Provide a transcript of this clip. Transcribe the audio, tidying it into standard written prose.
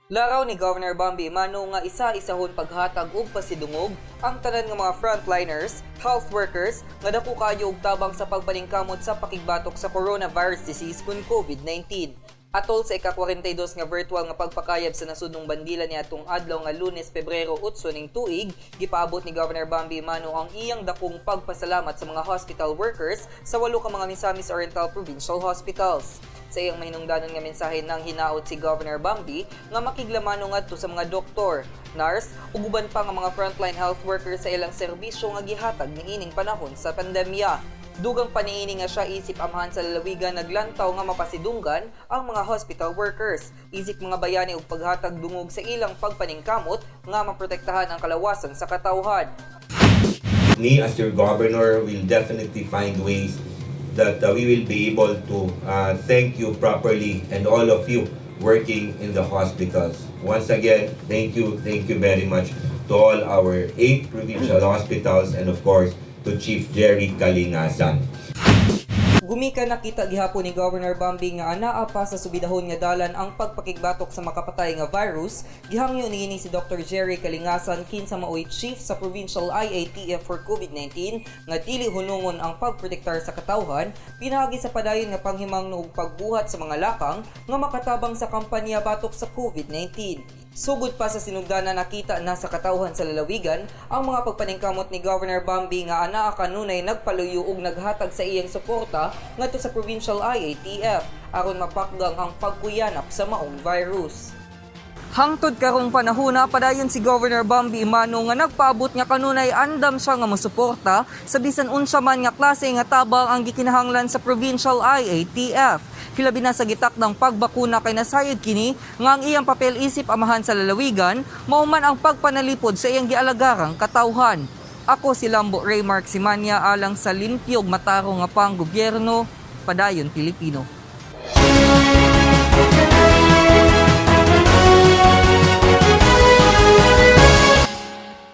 Laraw ni Governor Bambi Mano nga isa-isahon paghatag og pasidungog ang tanan nga mga frontliners, health workers nga dako kayo og tabang sa pagpaningkamot sa pakigbatok sa coronavirus disease kun COVID-19. Atol sa ika-42 nga virtual nga pagpakayab sa nasudnong bandila niadtong adlaw nga Lunes, Pebrero 8 ning tuig, gipaabot ni Governor Bambi Mano ang iyang dakong pagpasalamat sa mga hospital workers sa 8 ka mga Misamis Oriental Provincial Hospitals. Sa iyang mahinungdanon nga mensahe nang hinaot si Governor Bambi nga makiglamano ngadto sa mga doktor, nurse ug uban pa nga mga frontline health workers sa ilang serbisyo nga gihatag niining panahon sa pandemya. Dugang paniini nga siya isip amahan sa lalawigan naglantaw nga mapasidunggan ang mga hospital workers, isip mga bayani ug paghatag dungog sa ilang pagpaningkamot nga maprotektahan ang kalawasan sa katawhan. Me as your governor will definitely find ways that we will be able to thank you properly and all of you working in the hospitals. Once again, thank you very much to all our 8 provincial hospitals and of course to Chief Jerry Kalingasan. Gumika nakita gihapon ni Governor Bambi nga anaa pa sa subidahon nga dalan ang pagpakigbatok sa makapatay nga virus, gihangyo niini si Dr. Jerry Kalingasan kinsa maoy chief sa Provincial IATF for COVID-19 nga dili hunungon ang pagprotektar sa katawhan pinagi sa padayon nga panghimang og pagbuhat sa mga lakang nga makatabang sa kampanya batok sa COVID-19. Sugod pa sa sinugdanan nakita na sa katawhan sa lalawigan ang mga pagpaningkamot ni Governor Bambi nga anaa kanunay nagpaluyo ug naghatag sa iyang suporta ngadto sa Provincial IATF aron mapakgang ang pagkuyanap sa maong virus. Hangtod karong panahona padayon si Governor Bambi Mano nga nagpaabot nga kanunay andam siya nga mosuporta sa bisan unsa man nga klase nga tabang ang gikinahanglan sa Provincial IATF. Hilabi na sa gitakdang pagbakuna kay nasayod kini nga ang iyang papel isip amahan sa lalawigan mao man ang pagpanalipod sa iyang gialagarang katawhan. Ako si Lambo Raymark Simanya alang sa limpyog mataro nga panggobyerno padayon Pilipino.